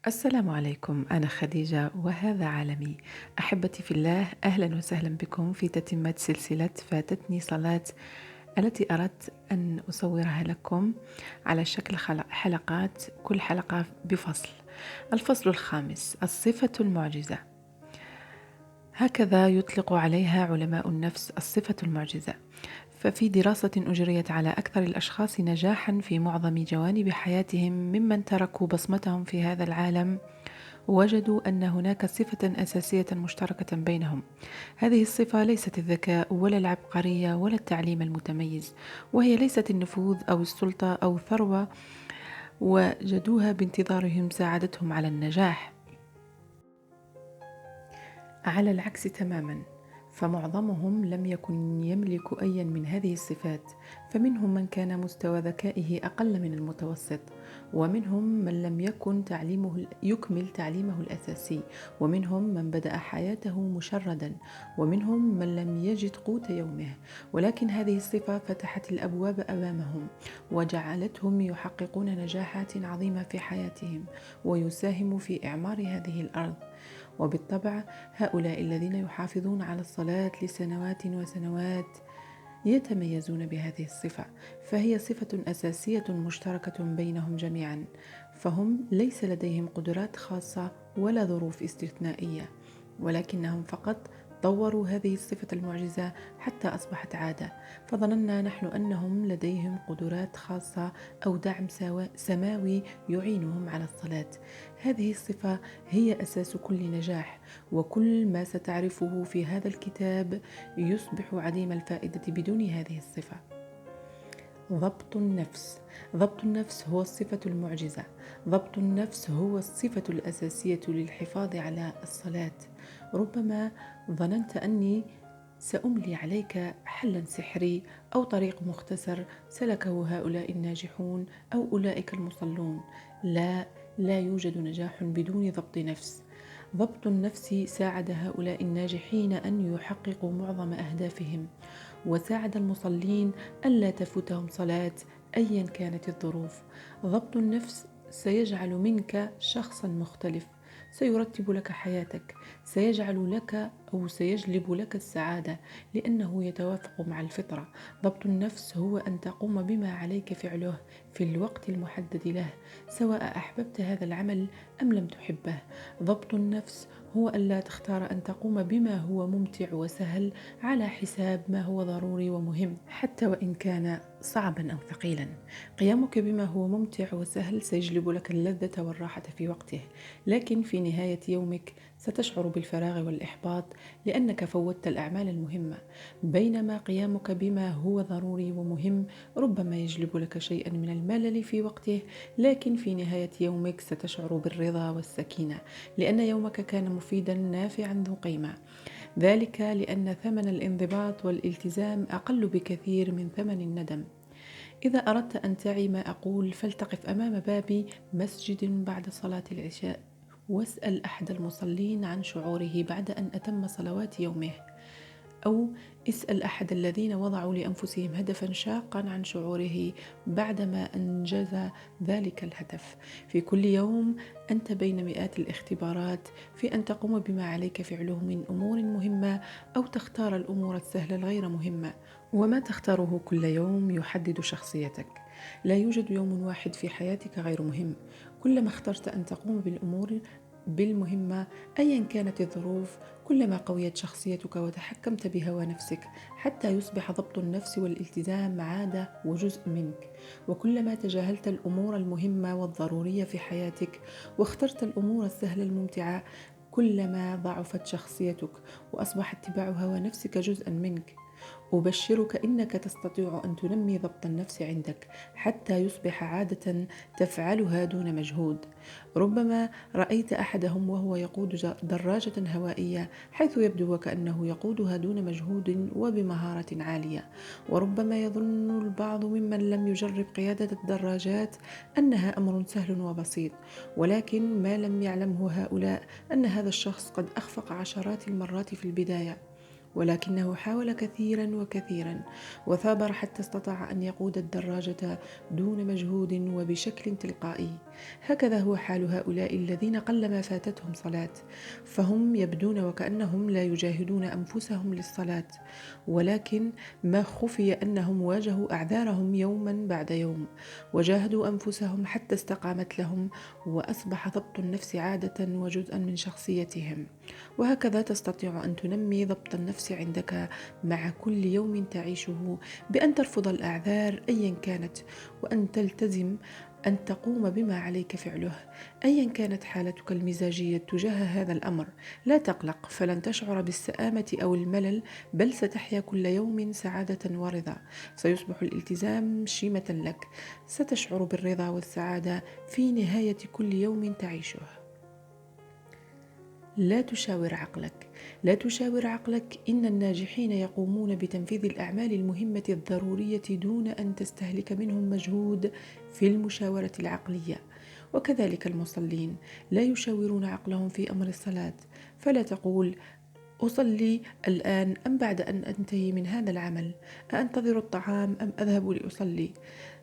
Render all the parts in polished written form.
السلام عليكم، أنا خديجة وهذا عالمي. أحبتي في الله، أهلا وسهلا بكم في تتمة سلسلة فاتتني صلاة التي أردت أن أصورها لكم على شكل حلقات، كل حلقة بفصل. الفصل الخامس: الصفة المعجزة. هكذا يطلق عليها علماء النفس، الصفة المعجزة. ففي دراسة أجريت على أكثر الأشخاص نجاحا في معظم جوانب حياتهم ممن تركوا بصمتهم في هذا العالم، وجدوا أن هناك صفة أساسية مشتركة بينهم. هذه الصفة ليست الذكاء ولا العبقرية ولا التعليم المتميز، وهي ليست النفوذ أو السلطة أو الثروة، وجدوها بانتظارهم ساعدتهم على النجاح. على العكس تماما، فمعظمهم لم يكن يملك أي من هذه الصفات، فمنهم من كان مستوى ذكائه أقل من المتوسط، ومنهم من لم يكمل تعليمه الأساسي، ومنهم من بدأ حياته مشردا، ومنهم من لم يجد قوت يومه. ولكن هذه الصفة فتحت الأبواب أمامهم وجعلتهم يحققون نجاحات عظيمة في حياتهم ويساهموا في إعمار هذه الأرض. وبالطبع هؤلاء الذين يحافظون على الصلاة لسنوات وسنوات يتميزون بهذه الصفة، فهي صفة أساسية مشتركة بينهم جميعا. فهم ليس لديهم قدرات خاصة ولا ظروف استثنائية، ولكنهم فقط طوروا هذه الصفة المعجزة حتى أصبحت عادة. فظننا نحن أنهم لديهم قدرات خاصة أو دعم سماوي يعينهم على الصلاة. هذه الصفة هي أساس كل نجاح، وكل ما ستعرفه في هذا الكتاب يصبح عديم الفائدة بدون هذه الصفة. ضبط النفس. ضبط النفس هو الصفة المعجزة. ضبط النفس هو الصفة الأساسية للحفاظ على الصلاة. ربما ظننت أني سأملي عليك حلا سحري أو طريق مختصر سلكه هؤلاء الناجحون أو أولئك المصلون. لا، لا يوجد نجاح بدون ضبط نفس. ضبط النفس ساعد هؤلاء الناجحين أن يحققوا معظم أهدافهم، وساعد المصلين ألا تفوتهم صلاة أيا كانت الظروف. ضبط النفس سيجعل منك شخصا مختلف، سيرتب لك حياتك، سيجعل لك أو سيجلب لك السعادة لأنه يتوافق مع الفطرة. ضبط النفس هو أن تقوم بما عليك فعله في الوقت المحدد له، سواء أحببت هذا العمل أم لم تحبه. ضبط النفس هو ألا تختار أن تقوم بما هو ممتع وسهل على حساب ما هو ضروري ومهم، حتى وإن كان صعبا أو ثقيلا. قيامك بما هو ممتع وسهل سيجلب لك اللذة والراحة في وقته، لكن في نهاية يومك ستشعر بالفراغ والإحباط لأنك فوتت الأعمال المهمة. بينما قيامك بما هو ضروري ومهم ربما يجلب لك شيئا من الملل في وقته، لكن في نهاية يومك ستشعر بالرضا والسكينة لأن يومك كان مفيدا نافعا ذو قيمة. ذلك لأن ثمن الانضباط والالتزام أقل بكثير من ثمن الندم. إذا أردت أن تعي ما أقول فلتقف أمام باب مسجد بعد صلاة العشاء واسأل أحد المصلين عن شعوره بعد أن أتم صلوات يومه، أو اسأل أحد الذين وضعوا لأنفسهم هدفا شاقا عن شعوره بعدما أنجز ذلك الهدف. في كل يوم أنت بين مئات الاختبارات في أن تقوم بما عليك فعله من أمور مهمة أو تختار الأمور السهلة الغير مهمة، وما تختاره كل يوم يحدد شخصيتك. لا يوجد يوم واحد في حياتك غير مهم. كلما اخترت أن تقوم بالأمور بالمهمة أيا كانت الظروف، كلما قويت شخصيتك وتحكمت بهوى نفسك حتى يصبح ضبط النفس والالتزام عادة وجزء منك. وكلما تجاهلت الأمور المهمة والضرورية في حياتك واخترت الأمور السهلة الممتعة، كلما ضعفت شخصيتك وأصبح اتباع هوى نفسك جزءا منك. أبشرك إنك تستطيع أن تنمي ضبط النفس عندك حتى يصبح عادة تفعلها دون مجهود. ربما رأيت أحدهم وهو يقود دراجة هوائية، حيث يبدو وكأنه يقودها دون مجهود وبمهارة عالية. وربما يظن البعض ممن لم يجرب قيادة الدراجات أنها أمر سهل وبسيط، ولكن ما لم يعلمه هؤلاء أن هذا الشخص قد أخفق عشرات المرات في البداية، ولكنه حاول كثيرا وكثيرا وثابر حتى استطاع أن يقود الدراجة دون مجهود وبشكل تلقائي. هكذا هو حال هؤلاء الذين قلما فاتتهم صلاة، فهم يبدون وكأنهم لا يجاهدون أنفسهم للصلاة، ولكن ما خفي أنهم واجهوا أعذارهم يوما بعد يوم، وجاهدوا أنفسهم حتى استقامت لهم، وأصبح ضبط النفس عادة وجزءا من شخصيتهم. وهكذا تستطيع أن تنمي ضبط النفس عندك مع كل يوم تعيشه، بأن ترفض الأعذار أيا كانت، وأن تلتزم أن تقوم بما عليك فعله أيا كانت حالتك المزاجية تجاه هذا الأمر. لا تقلق، فلن تشعر بالسآمة أو الملل، بل ستحيا كل يوم سعادة ورضا. سيصبح الالتزام شيمة لك، ستشعر بالرضا والسعادة في نهاية كل يوم تعيشه. لا تشاور عقلك. لا تشاور عقلك. إن الناجحين يقومون بتنفيذ الأعمال المهمة الضرورية دون أن تستهلك منهم مجهود في المشاورة العقلية. وكذلك المصلين لا يشاورون عقلهم في أمر الصلاة. فلا تقول: أصلي الآن أم بعد أن أنتهي من هذا العمل؟ أأنتظر الطعام أم أذهب لأصلي؟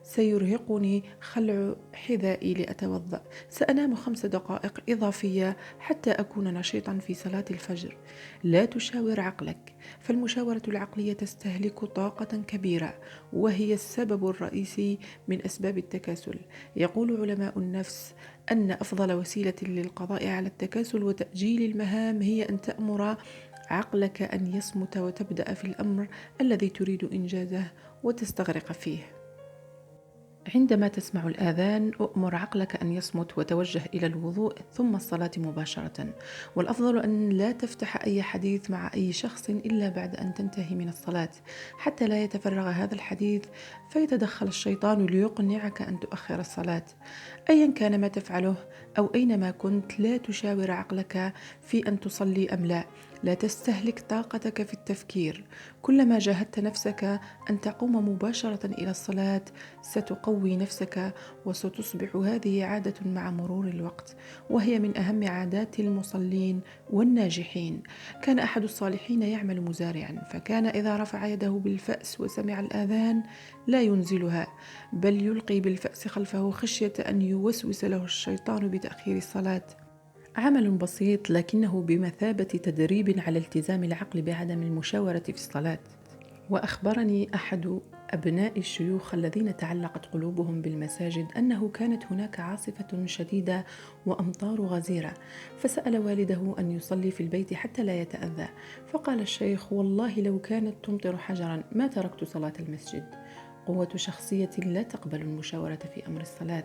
سيرهقني خلع حذائي لأتوضأ. سأنام 5 دقائق إضافية حتى أكون نشيطا في صلاة الفجر. لا تشاور عقلك، فالمشاورة العقلية تستهلك طاقة كبيرة، وهي السبب الرئيسي من أسباب التكاسل. يقول علماء النفس أن أفضل وسيلة للقضاء على التكاسل وتأجيل المهام هي أن تأمر عقلك أن يصمت، وتبدأ في الأمر الذي تريد إنجازه وتستغرق فيه. عندما تسمع الآذان أؤمر عقلك أن يصمت وتوجه إلى الوضوء ثم الصلاة مباشرة. والأفضل أن لا تفتح أي حديث مع أي شخص إلا بعد أن تنتهي من الصلاة، حتى لا يتفرغ هذا الحديث فيتدخل الشيطان ليقنعك أن تؤخر الصلاة. أيا كان ما تفعله أو أينما كنت، لا تشاور عقلك في أن تصلي أم لا. لا تستهلك طاقتك في التفكير. كلما جاهدت نفسك أن تقوم مباشرة إلى الصلاة ستقوي نفسك، وستصبح هذه عادة مع مرور الوقت، وهي من أهم عادات المصلين والناجحين. كان أحد الصالحين يعمل مزارعا، فكان إذا رفع يده بالفأس وسمع الآذان لا ينزلها، بل يلقي بالفأس خلفه خشية أن يوسوس له الشيطان بتأخير الصلاة. عمل بسيط لكنه بمثابة تدريب على التزام العقل بعدم المشاورة في الصلاة. وأخبرني أحد أبناء الشيوخ الذين تعلقت قلوبهم بالمساجد أنه كانت هناك عاصفة شديدة وأمطار غزيرة، فسأل والده أن يصلي في البيت حتى لا يتأذى. فقال الشيخ: والله لو كانت تمطر حجرا ما تركت صلاة المسجد. قوة شخصية لا تقبل المشاورة في أمر الصلاة.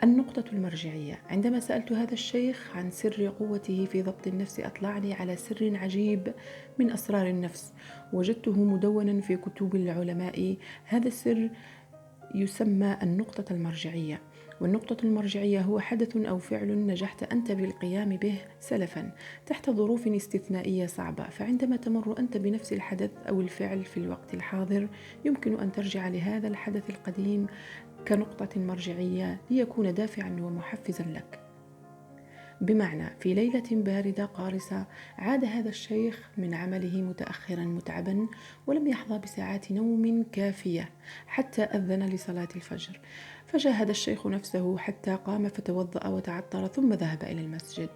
النقطة المرجعية. عندما سألت هذا الشيخ عن سر قوته في ضبط النفس أطلعني على سر عجيب من أسرار النفس، وجدته مدونا في كتب العلماء. هذا السر يسمى النقطة المرجعية. والنقطة المرجعية هو حدث أو فعل نجحت أنت بالقيام به سلفا تحت ظروف استثنائية صعبة، فعندما تمر أنت بنفس الحدث أو الفعل في الوقت الحاضر يمكن أن ترجع لهذا الحدث القديم كنقطة مرجعية ليكون دافعا ومحفزا لك. بمعنى في ليلة باردة قارصة عاد هذا الشيخ من عمله متأخرا متعبا، ولم يحظى بساعات نوم كافية حتى أذن لصلاة الفجر، فجاهد الشيخ نفسه حتى قام فتوضأ وتعطر ثم ذهب إلى المسجد.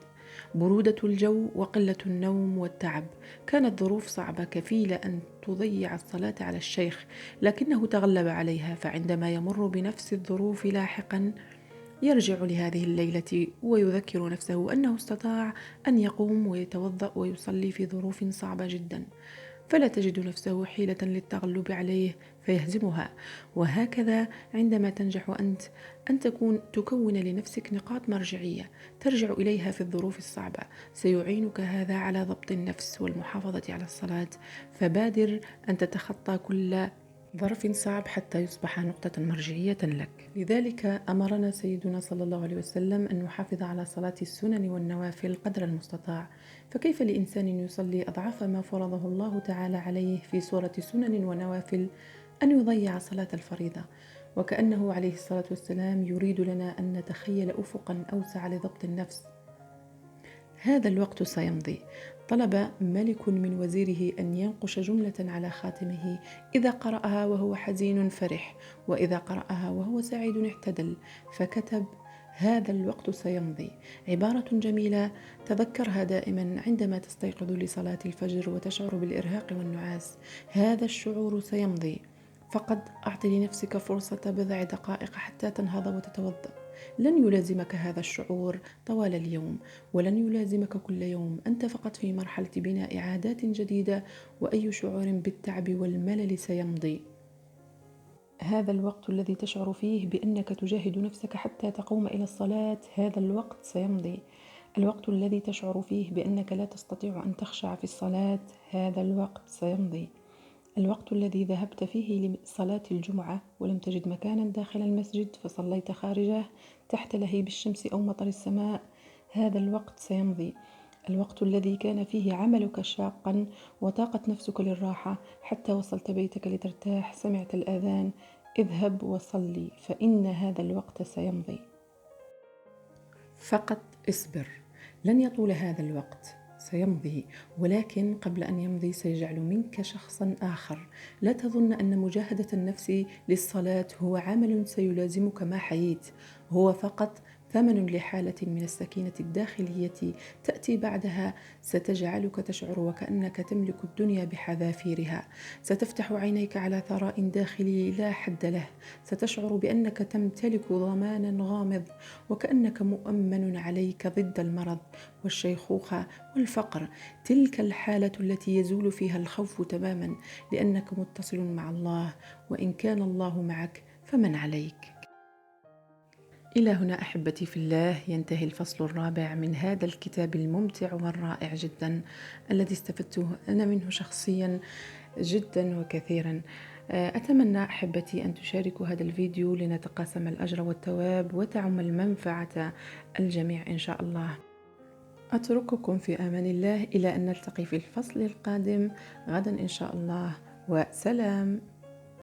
برودة الجو وقلة النوم والتعب كانت ظروف صعبة كفيلة أن تضيع الصلاة على الشيخ، لكنه تغلب عليها، فعندما يمر بنفس الظروف لاحقا يرجع لهذه الليلة ويذكر نفسه أنه استطاع أن يقوم ويتوضأ ويصلي في ظروف صعبة جدا، فلا تجد نفسه حيلة للتغلب عليه فيهزمها. وهكذا عندما تنجح أنت أن تكون لنفسك نقاط مرجعية ترجع إليها في الظروف الصعبة، سيعينك هذا على ضبط النفس والمحافظة على الصلاة. فبادر أن تتخطى كل ظرف صعب حتى يصبح نقطة مرجعية لك. لذلك أمرنا سيدنا صلى الله عليه وسلم أن نحافظ على صلاة السنن والنوافل قدر المستطاع. فكيف لإنسان يصلي أضعاف ما فرضه الله تعالى عليه في سورة سنن ونوافل أن يضيع صلاة الفريضة؟ وكأنه عليه الصلاة والسلام يريد لنا أن نتخيل أفقا أوسع لضبط النفس. هذا الوقت سيمضي. طلب ملك من وزيره أن ينقش جملة على خاتمه: إذا قرأها وهو حزين فرح، وإذا قرأها وهو سعيد اعتدل. فكتب: هذا الوقت سيمضي. عبارة جميلة تذكرها دائما عندما تستيقظ لصلاة الفجر وتشعر بالإرهاق والنعاس. هذا الشعور سيمضي. فقط أعط لنفسك فرصة بضع دقائق حتى تنهض وتتوضأ. لن يلازمك هذا الشعور طوال اليوم، ولن يلازمك كل يوم. أنت فقط في مرحلة بناء عادات جديدة، وأي شعور بالتعب والملل سيمضي. هذا الوقت الذي تشعر فيه بأنك تجاهد نفسك حتى تقوم إلى الصلاة، هذا الوقت سيمضي. الوقت الذي تشعر فيه بأنك لا تستطيع أن تخشع في الصلاة، هذا الوقت سيمضي. الوقت الذي ذهبت فيه لصلاة الجمعة ولم تجد مكانا داخل المسجد فصليت خارجه تحت لهيب الشمس أو مطر السماء، هذا الوقت سيمضي. الوقت الذي كان فيه عملك شاقا وطاقت نفسك للراحة حتى وصلت بيتك لترتاح، سمعت الآذان: اذهب وصلي، فإن هذا الوقت سيمضي. فقط اصبر، لن يطول هذا الوقت، سيمضي. ولكن قبل أن يمضي سيجعل منك شخصا آخر. لا تظن أن مجاهدة النفس للصلاة هو عمل سيلازمك ما حييت، هو فقط ثمن لحالة من السكينة الداخلية تأتي بعدها، ستجعلك تشعر وكأنك تملك الدنيا بحذافيرها. ستفتح عينيك على ثراء داخلي لا حد له، ستشعر بأنك تمتلك ضمانا غامض، وكأنك مؤمن عليك ضد المرض والشيخوخة والفقر. تلك الحالة التي يزول فيها الخوف تماما، لأنك متصل مع الله، وإن كان الله معك فمن عليك. إلى هنا أحبتي في الله ينتهي الفصل الرابع من هذا الكتاب الممتع والرائع جدا، الذي استفدته أنا منه شخصيا جدا وكثيرا. أتمنى أحبتي أن تشاركوا هذا الفيديو لنتقاسم الأجر والثواب وتعم المنفعة الجميع إن شاء الله. أترككم في أمان الله إلى أن نلتقي في الفصل القادم غدا إن شاء الله، وسلام.